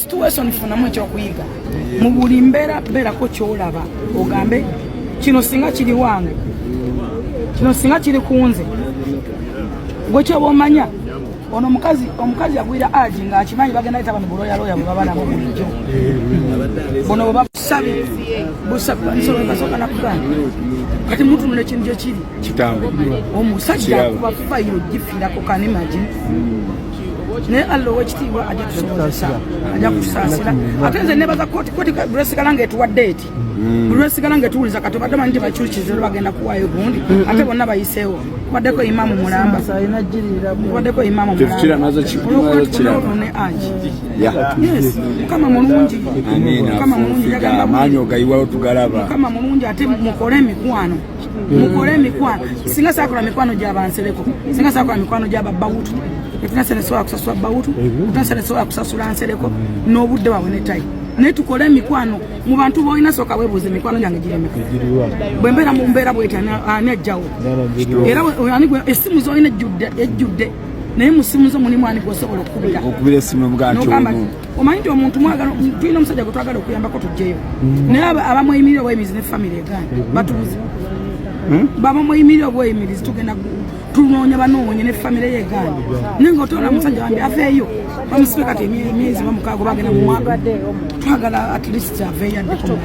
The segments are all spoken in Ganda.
situation funamu ekyokuyiga mu buli mbeera ko kyolaba ogambe kino singa kiri wange kino singa kiri kunze gwe kyoba omanya ono omukazi yagwira aji nga akimanyi bagenda yita bano buloya bwebabana mu bulijjo bono bwe bakusabe busabansobola basooka nakugamba kati mutunula ekintu gye kiri kitango omusajja akuba fayiro gifiirako kanimagi naye Allah ow'ekitiibwa ajja kusobozesa ajja kusaasira ate nze nebaza kooti buli lwesigala ng'etuwadde eti buli lwesigala ng'etuwuliza kati obadde manyi nti bakyukizero bagenda kuwaayo gundi ate bonna bayiseewo kubaddeko imaamu mulamba kubaddeko imaamu mulamba ne aji yes mukama mulungi amaanyi ogayiwawo tugalaba mukama mulungi ate mukole emikwano singa saakola mikwano gy'abansereko singa saakola mikwano gy'ababawutu etunasene sobola kusasula bawutu etunasene sobola kusasula nsereko n'obudde bwabwe ne tayi naye tukole emikwano mu bantu boolina sooka weebuuza emikwano gyange giremeka bwe mbeera mu mbeera bweti ani ajjawo era essimu zoolina ejjudde naye mu ssimu zo mulimu ani gwosobola okukubira essimu mugati omanyi nti omuntu mwagala tulina omusajja gwe twagala okuyambako tujjeyo naye abamweyimirira obweyimirizi ne famire egaana batubuze baba mweyimirira obweyimirizi tugenda tunoonya banoonye ne famire yegaana naye ngaotoona musajja wambi aveeyo bamusibe kati emyezi bamukaago bagenda mumwaga twagala at least aveeyo addeko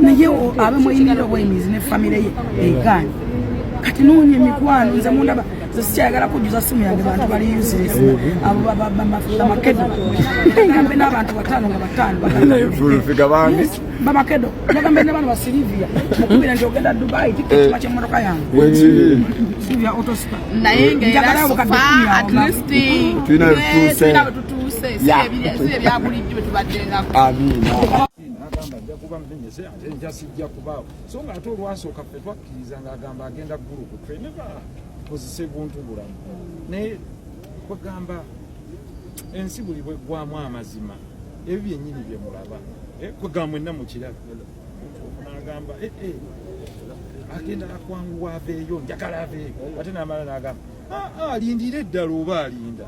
naye abe mweyimirira obweyimirizi ne famire ye egaana kati noonya emikwano nze mundaba sikyayagala kujjuza simu yange bantu bali useless abo bamakedo ngambe n'abantu batano nga batano bamakedo nagambe n'abantu ba Silivia mukubira nti ogenda Dubai tiketi mache mmotoka yange Silivia Autospa naye ngera at least tutuse sibye byabulijjo tubaddenga amina agamba nja kuba mpenyese ate nja sijja kubaawo so nga ate olwasooka ffe twakkiriza ng'agamba agenda gurupu tweneva kozese buntu bulamu naye kwegamba ensi buli bweggwamu amazima ebyo byennyini bye mulaba kwegamba mwenna mukiraba n'agamba agenda akwanguwa aveeyo njagala aveeyo ate n'amala n'agamba alindira eddala oba alinda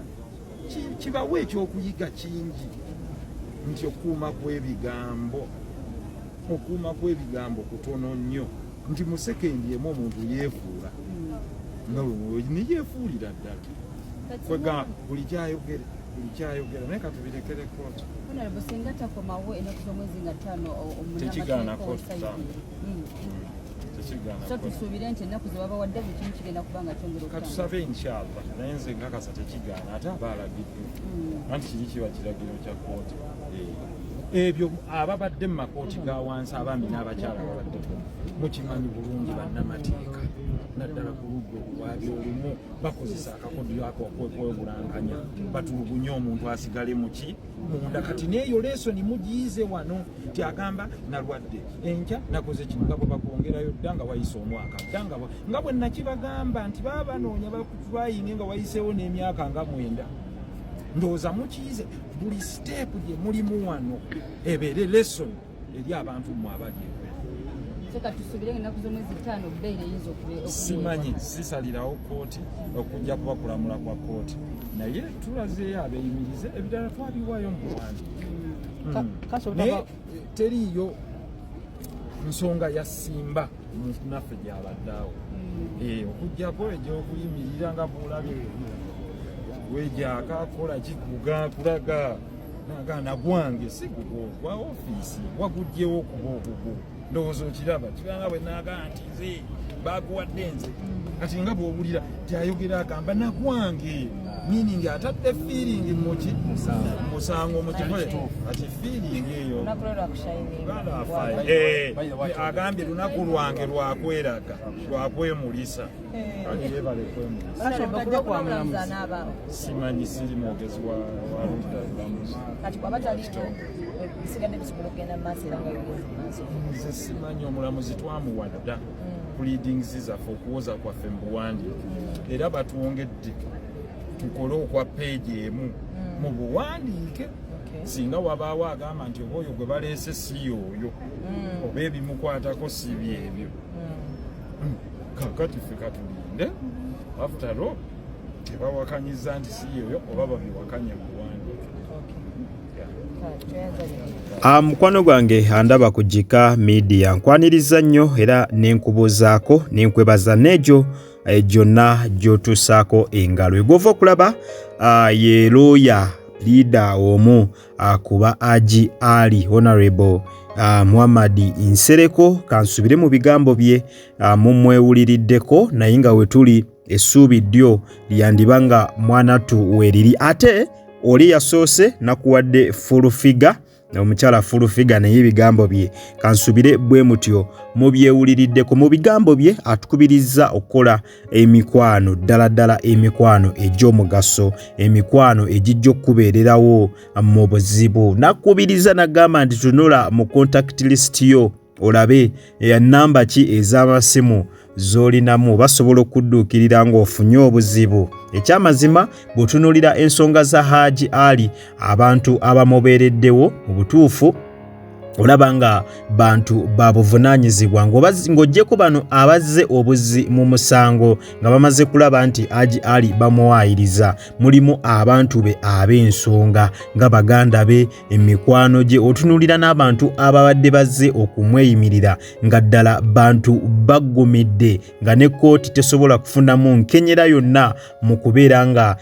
kibawe ekyokuyiga kingi nti okuuma kw'ebigambo kutono nnyo nti mu sekendi emu omuntu yeefuula niyeefuulira ddala kwegamba buli kyayogera naye katubirekere kooti tekigaana kooti katusabe inshallah naye nze nkakasa tekigaana ate aba alagiddwa anti kiri kiba kiragiro kya kooti ebyo ababadde mu makooti ga wansi abambi n'abakyala babaddeko mukimanyi bulungi bannamateeka naddala ku ludda olwabi olumu bakozesa akakodyo ako okwebulankanya batulugunye omuntu asigale muki munda kati neeyo lesoni mugiyize wano ti agamba nalwadde enkya nakoze kino nga bwe bakwongerayo dda nga wayise omwaka dda nga bwe nakibagamba nti baba banoonya bakutwayinge nga wayiseewo n'emyaka nga 9 ndowooza mukiyize buli siteepu gye mulimu wano ebeere lesoni eri abantu mu abali simanyi sisalirawo kooti okujja kuba kulamula kwa kooti naye tulazeeyo abeeyimirize ebirala twabiwaayo mu buwandi naye teriiyo nsonga ya simba naffe gyabaddeawo okugjako egy'okuyimirira nga buulabe wejaka akola kikuga kulaga nagwange si gugo gwa ofiisi wagugyewo okuba okugo ndowooza okiraba kibanga bwe naagaa nti nze baguwadde nze kati nga bw'owulira tyayogera agamba nagwange meaning atadde feeling muki musango mukifo kati feeling eyo agambye lunaku lwange lwakweraga lwakwemulisa simanyi siri mwogezi wa nze simanyi omulamuzi twamuwadda pleadings zaffe okuwoza kwaffe mu buwandiike era batuwongedde tukole okwa peegi emu mu buwandiike singa wabaawo agamba nti oba oyo gwe baleese si yoyo oba ebimukwatako si byebyo kakati ffe katulinde after all tebawakanyiza nti si yoyo oba babiwakanye mu buwandiike Mukwano gwange andaba ku Jika Media nkwaniriza nnyo era nenkubuzaako nenkwebaza nejo gyonna gy'otuusaako engalo egova okulaba ye lawyer leader omu kuba Haji Ali Honorable Muhammad Nsereko kansubire mu bigambo bye mumwewuliriddeko naye nga wetuli essuubi ddyo lyandibanga mwanatu weeriri ate oli yasoose nakuwadde full figure omukyala full figure naye ebigambo bye kansubire bwe mutyo mubyewuliriddeko mu bigambo bye atukubiriza okukola emikwano ddala emikwano egy'omugaso emikwano egijja okubeererawo mu buzibu nakubiriza nagamba nti tunula mu contact list yo olabe namba ki ez'amasimu zolinamu basobola okudduukirira ng'ofunye obuzibu ekyamazima bw'otunuulira ensonga za Haji Ali abantu abamubeereddewo mu butuufu olaba nga bantu babuvunaanyizibwa ng'oggyeko bano abazze obuzi mu musango nga bamaze kulaba nti Haji Ali bamuwaayiriza mulimu abantu be ab'ensonga nga baganda be emikwano gye otunuulira n'abantu ababadde bazze okumweyimirira nga ddala bantu baggumidde nga ne kkooti tesobola kufunamu nkenyera yonna mu kubeera nga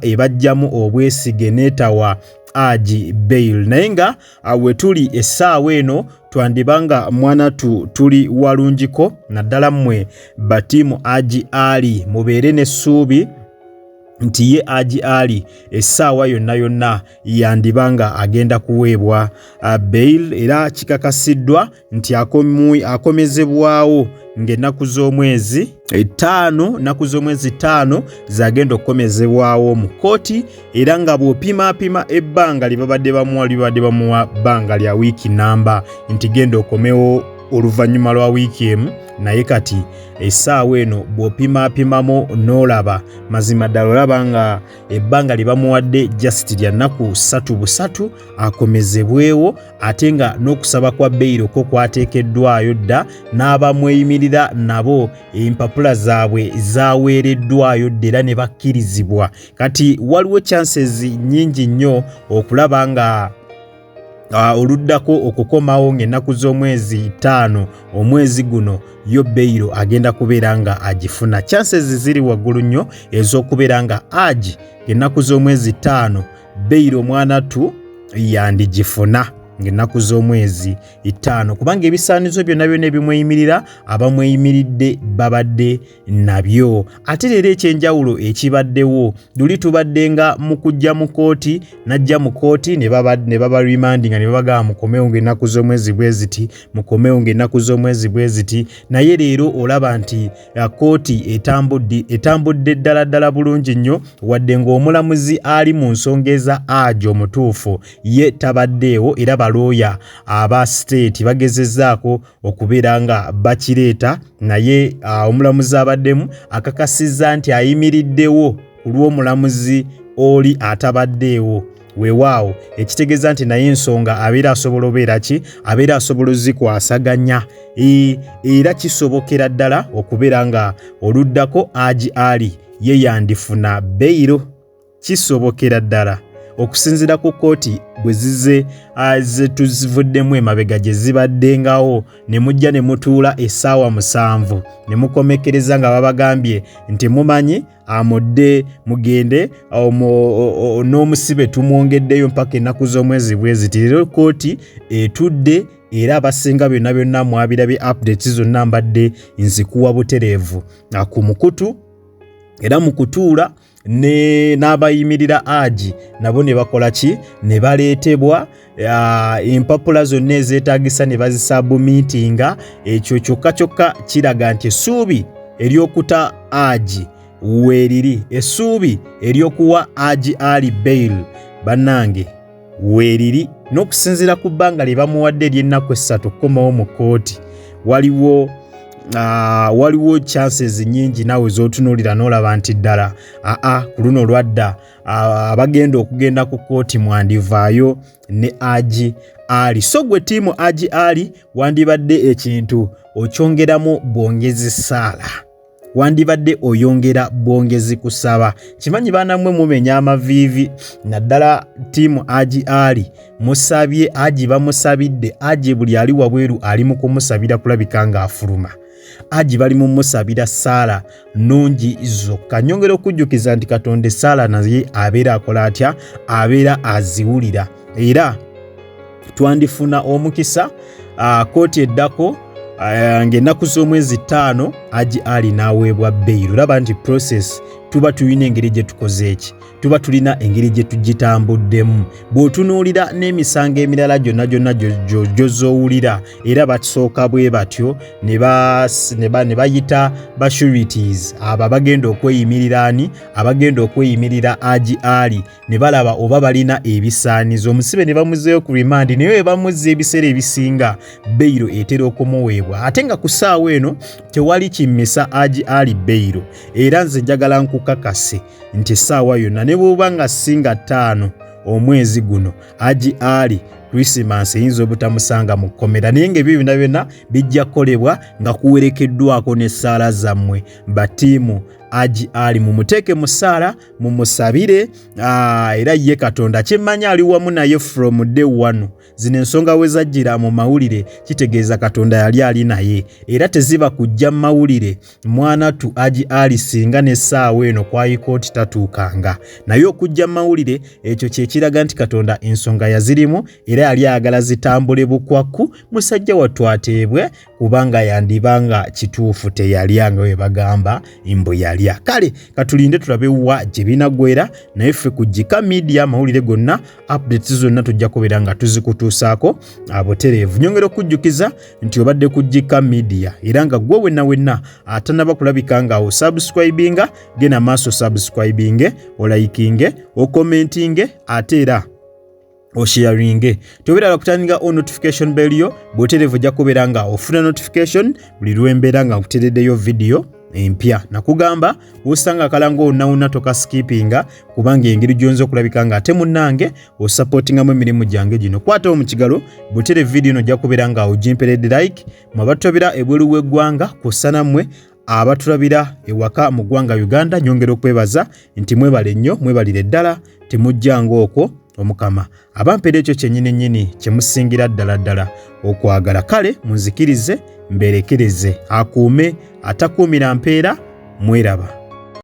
ebajjamu obwesige neetawa Haji bail naye nga wetuli essaawa eno twandibanga mwanatu tuli walungiko naddala mmwe batiimu Haji Ali mubeere n'essuubi nti ye Haji Ali essaawa yonna yandibanga agenda kuweebwa bail era kikakasiddwa nti akomezebwawo ng'ennaku z'omwezi 5 zagenda okukomezebwawo mu kkooti era nga bw'opimaapima ebbanga libabadde bamuwa bbanga lya wiiki namba nti genda okomewo oluvannyuma lwa wiiki emu naye kati essaawa eno bw'opimaapimamu n'olaba mazima ddala olaba nga ebbanga lye bamuwadde just lya nnaku 3 akomezebwewo ate nga n'okusaba kwa beyiro ko kwateekeddwayo dda n'abamweyimirira nabo empapula zaabwe zaaweereddwayo dda era ne bakkirizibwa kati waliwo chances nnyingi nnyo okulaba nga oluddako okukomawo ng'ennaku z'omwezi 5 omwezi guno yo beyiro agenda kubeera nga agifuna chances ziri waggulu nnyo ez'okubeera nga Haji ng'ennaku z'omwezi 5 beyiro mwanatu yandigifuna ng'ennaku z'omwezi 5 kubanga ebisaanizo byonna ebimweyimirira abamweyimiridde babadde nabyo ate leero ekyenjawulo ekibaddewo luli tubadde nga mu kujja mu kooti najja mu kooti ne baba remandinga ne babagamba mukomewo ng'ennaku z'omwezi bwe ziti naye leero olaba nti kooti etambudde ddala bulungi nnyo wadde ng'omulamuzi ali mu nsonga eza Haji omutuufu ye tabaddeewo era lawyer aba state bagezezzaako okubeera nga bakireeta naye omulamuzi abaddemu akakasizza nti ayimiriddewo ku lw'omulamuzi oli atabaddeewo weewaawo ekitegeeza nti naye ensonga abeera asobola ozikwasaganya era kisobokera ddala okubeera nga oluddako Haji Ali ye yandifuna beyiro kisobokera ddala okusinziira ku kkooti bwe tuzivuddemu emabega gye zibaddengawo ne mujja ne mutuula essaawa 7 ne mukomekereza nga babagambye nti mumanyi amudde mugende n'omusibe tumwongeddeyo mpaka ennaku z'omwezi bwe ziti leero kkooti etudde era abasinga byonna mwabirabye updates zonna mbadde nzikuwa butereevu ku mukutu era mu kutuula n'abayimirira Haji nabo ne bakola ki ne baleetebwa empapula zonna ezeetaagisa ne bazisubmitinga ekyo kyokka kiraga nti essuubi ery'okuta Haji weeriri essuubi ery'okuwa Haji Ali bail bannange weeriri n'okusinziira ku bbanga lye bamuwadde ery'ennaku 3 okukomawo mu kkooti waliwo chances nyingi nawe z'otunuulira n'olaba nti ddala ku luno lwadda abagenda okugenda ku kkooti mwandivaayo ne Haji Ali so gwe ttiimu Haji Ali wandibadde ekintu okyongeramu bwongezi ssaala wandibadde oyongera bwongezi kusaba. Kimanyi baana mmwe mumenya amaviivi naddala ttiimu Agi Ali musabye Agi bamusabidde Agi buli ali wabweru ali mu kumusabira kulabika ng'afuluma. Agi bali mu musabira Saala nnungi zokka. Nyongera okujjukiza nti Katonda Saala naye abeera akola atya, abeera aziwulira era twandifuna omukisa kooti eddako ng'ennaku z'omwezi 5 Agi Ali n'aweebwa beyiro. Laba nti process tuba tulina engeri gye tukoze eki, tuba tulina engeri gye tugitambuddemu. Bw'otunuulira n'emisango emirala gyonna gy'ozoowulira era basooka bwe batyo ne bayita ba sureties abo abagenda okweyimirira ani, abagenda okweyimirira Agi Ali ne balaba oba balina ebisaanizo. Omusibe ne bamuzeeyo ku remand naye we bamuzza ebiseera ebisinga beyiro etera okumuweebwa. Ate nga ku ssaawa eno tewali kimmisa Agi Ali beyiro era nze njagala nkukakase nti essaawa yonna ne bw'oba nga singa 5 omwezi guno Agi Ali Christmas eyinza obutamusanga mu kkomera naye ng'ebyo byonna bijja kukolebwa nga kuwerekeddwako n'essaala zammwe batiimu Agi Ali mumuteeke mu ssaala mumusabire era ye Katonda kimmanyi ali wamu naye from day one. Zino ensonga we zajjira mu mawulire kitegeeza Katonda yali ali naye era teziba kujja mu mawulire mwana tu Agi Ali singa n'essaawa eno kwa hikooti tatuukanga naye okujja mu mawulire ekyo kye kiraga nti Katonda ensonga yazirimu era yali ayagala zitambule bukwakku musajja wattu ateebwe kubanga yandibanga kituufu teyalyanga we bagamba imbo yalya. Kale katulinde tulabe wa gye binagwera naye ffe ku Jika Media mawulire gonna updates zonna tujja kubeera nga tuzikutuusaako abotereevu. Nyongera okujjukiza nti obadde ku Jika Media era nga gwe wenna atanaba kulabika nga osubscribinga gena maaso subscribinge olaikinge okomentinge ate era osharinge tobeera kutandika o notification bell yo bwotereevu ojja kubeera nga ofuna notification buli lwembeera nga nkutereddeyo video empya. Nakugamba osanga akalango onnawuna toka skippinga kubanga engeri gyonza okulabika nga ate munnange osupportingamu emirimu gyange gino. Kwatawo mu kigalo butere video eno ojja kubeera nga ogimperedde like mu abatulabira ebweru w'eggwanga kw'ossa mmwe abatulabira ewaka mu ggwanga Uganda. Nyongera okwebaza nti mwebale nnyo mwebalire ddala temujjanga okwo omukama abampera ekyo kyennyini kye musingira ddala okwagala. Kale munzikirize mberekereze akuume atakuumira mpeera mweraba.